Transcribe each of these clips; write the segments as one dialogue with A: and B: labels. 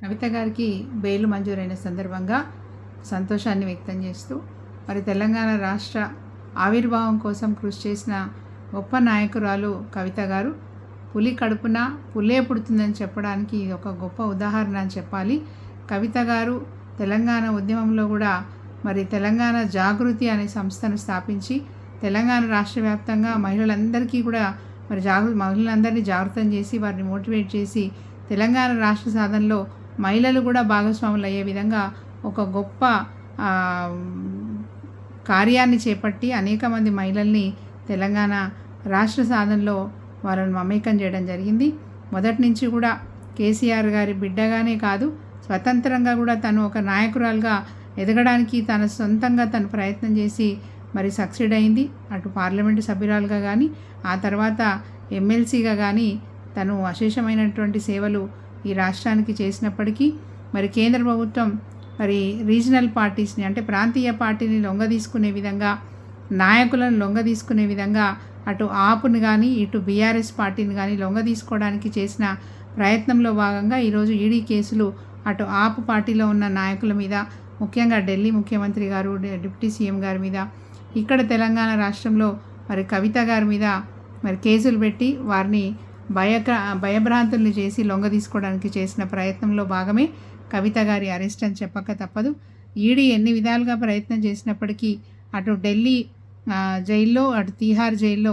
A: కవిత గారికి బెయిల్ మంజూరైన సందర్భంగా సంతోషాన్ని వ్యక్తం చేస్తూ మరి తెలంగాణ రాష్ట్ర ఆవిర్భావం కోసం కృషి చేసిన గొప్ప నాయకురాలు కవిత గారు పులి కడుపున పుల్లే పుడుతుందని చెప్పడానికి ఇది ఒక గొప్ప ఉదాహరణ అని చెప్పాలి. కవిత గారు తెలంగాణ ఉద్యమంలో కూడా మరి తెలంగాణ జాగృతి అనే సంస్థను స్థాపించి తెలంగాణ రాష్ట్ర వ్యాప్తంగా మహిళలందరికీ కూడా మరి మహిళలందరినీ జాగృతం చేసి వారిని మోటివేట్ చేసి తెలంగాణ రాష్ట్ర సాధనలో మహిళలు కూడా భాగస్వాములు అయ్యే విధంగా ఒక గొప్ప కార్యాన్ని చేపట్టి అనేక మంది మహిళల్ని తెలంగాణ రాష్ట్ర సాధనలో వాళ్ళని మమేకం చేయడం జరిగింది. మొదటి నుంచి కూడా కేసీఆర్ గారి బిడ్డగానే కాదు, స్వతంత్రంగా కూడా తను ఒక నాయకురాలుగా ఎదగడానికి తన సొంతంగా తను ప్రయత్నం చేసి మరి సక్సీడ్ అయింది. అటు పార్లమెంటు సభ్యురాలుగా కానీ ఆ తర్వాత ఎమ్మెల్సీగా కానీ తను అశేషమైనటువంటి సేవలు ఈ రాష్ట్రానికి చేసినప్పటికీ మరి కేంద్ర ప్రభుత్వం మరి రీజనల్ పార్టీస్ని అంటే ప్రాంతీయ పార్టీని లొంగదీసుకునే విధంగా, నాయకులను లొంగదీసుకునే విధంగా అటు ఆప్ను కానీ ఇటు బీఆర్ఎస్ పార్టీని కానీ లొంగదీసుకోవడానికి చేసిన ప్రయత్నంలో భాగంగా ఈరోజు ఈడీ కేసులు అటు ఆప్ పార్టీలో ఉన్న నాయకుల మీద, ముఖ్యంగా ఢిల్లీ ముఖ్యమంత్రి గారు, డిప్యూటీ సీఎం గారి మీద, ఇక్కడ తెలంగాణ రాష్ట్రంలో మరి కవిత గారి మీద మరి కేసులు పెట్టి వారిని భయభ్రాంతుల్ని చేసి లొంగ తీసుకోవడానికి చేసిన ప్రయత్నంలో భాగమే కవిత గారి అరెస్ట్ అని చెప్పక తప్పదు. ఈడీ ఎన్ని విధాలుగా ప్రయత్నం చేసినప్పటికీ అటు ఢిల్లీ జైల్లో అటు తీహార్ జైల్లో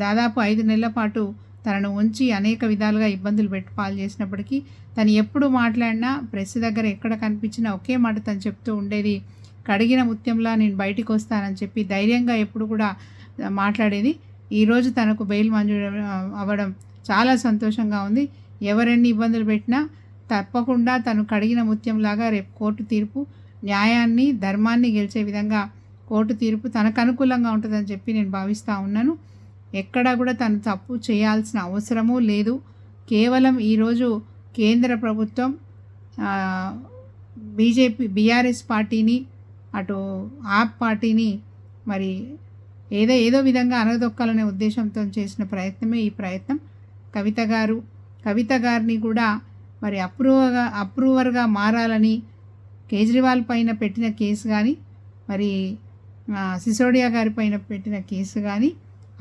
A: దాదాపు 5 నెలల పాటు తనను ఉంచి అనేక విధాలుగా ఇబ్బందులు పాలు చేసినప్పటికీ తను ఎప్పుడు మాట్లాడినా ప్రెస్ దగ్గర ఎక్కడ కనిపించినా ఒకే మాట తను చెప్తూ ఉండేది, కడిగిన ముత్యంలా నేను బయటికి వస్తానని చెప్పి ధైర్యంగా ఎప్పుడు కూడా మాట్లాడేది. ఈరోజు తనకు బెయిల్ మంజూరు అవ్వడం చాలా సంతోషంగా ఉంది. ఎవరెన్ని ఇబ్బందులు పెట్టినా తప్పకుండా తను కడిగిన ముత్యంలాగా రేపు కోర్టు తీర్పు న్యాయాన్ని, ధర్మాన్ని గెలిచే విధంగా కోర్టు తీర్పు తనకు అనుకూలంగా ఉంటుందని చెప్పి నేను భావిస్తూ ఉన్నాను. ఎక్కడా కూడా తను తప్పు చేయాల్సిన అవసరమూ లేదు. కేవలం ఈరోజు కేంద్ర ప్రభుత్వం బీఆర్ఎస్ పార్టీని అటు ఆప్ పార్టీని మరి ఏదో విధంగా అనగదొక్కాలనే ఉద్దేశంతో చేసిన ప్రయత్నమే ఈ ప్రయత్నం. కవిత గారిని కూడా మరి అప్రూవర్గా మారాలని కేజ్రీవాల్ పైన పెట్టిన కేసు కానీ, మరి సిసోడియా గారి పైన పెట్టిన కేసు కానీ,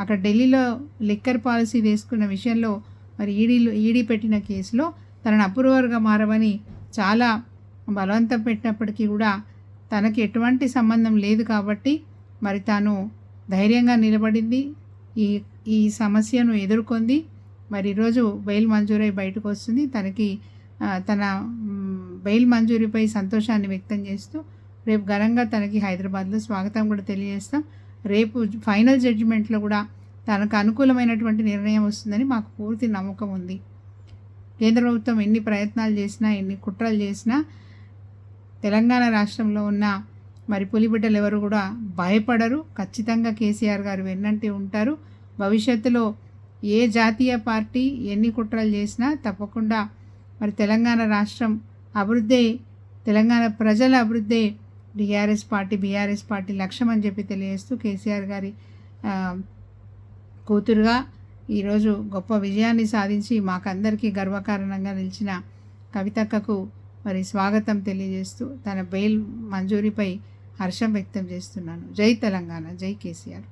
A: అక్కడ ఢిల్లీలో లిక్కర్ పాలసీ వేసుకున్న విషయంలో మరి ఈడీ పెట్టిన కేసులో తనను అప్రూవర్గా మారమని చాలా బలవంతం పెట్టినప్పటికీ కూడా తనకి ఎటువంటి సంబంధం లేదు కాబట్టి మరి తాను ధైర్యంగా నిలబడింది, ఈ సమస్యను ఎదుర్కొంది. మరి ఈరోజు బెయిల్ మంజూరై బయటకు వస్తుంది. తన బెయిల్ మంజూరీపై సంతోషాన్ని వ్యక్తం చేస్తూ రేపు ఘనంగా తనకి హైదరాబాద్లో స్వాగతం కూడా తెలియజేస్తాం. రేపు ఫైనల్ జడ్జిమెంట్లో కూడా తనకు అనుకూలమైనటువంటి నిర్ణయం వస్తుందని మాకు పూర్తి నమ్మకం ఉంది. కేంద్ర ప్రభుత్వం ఎన్ని ప్రయత్నాలు చేసినా, ఎన్ని కుట్రలు చేసినా తెలంగాణ రాష్ట్రంలో ఉన్న మరి పులిబిడ్డలు ఎవరు కూడా భయపడరు. ఖచ్చితంగా కేసీఆర్ గారు వెన్నంటి ఉంటారు. భవిష్యత్తులో ఏ జాతీయ పార్టీ ఎన్ని కుట్రలు చేసినా తప్పకుండా మరి తెలంగాణ రాష్ట్రం అభివృద్ధి, తెలంగాణ ప్రజల అభివృద్ధి బీఆర్ఎస్ పార్టీ లక్ష్యం అని చెప్పి తెలియజేస్తూ కేసీఆర్ గారి కూతురుగా ఈరోజు గొప్ప విజయాన్ని సాధించి మాకందరికీ గర్వకారణంగా నిలిచిన కవితక్కకు మరి స్వాగతం తెలియజేస్తూ తన బెయిల్ మంజూరీపై హర్షం వ్యక్తం చేస్తున్నాను. జై తెలంగాణ, జై కేసీఆర్.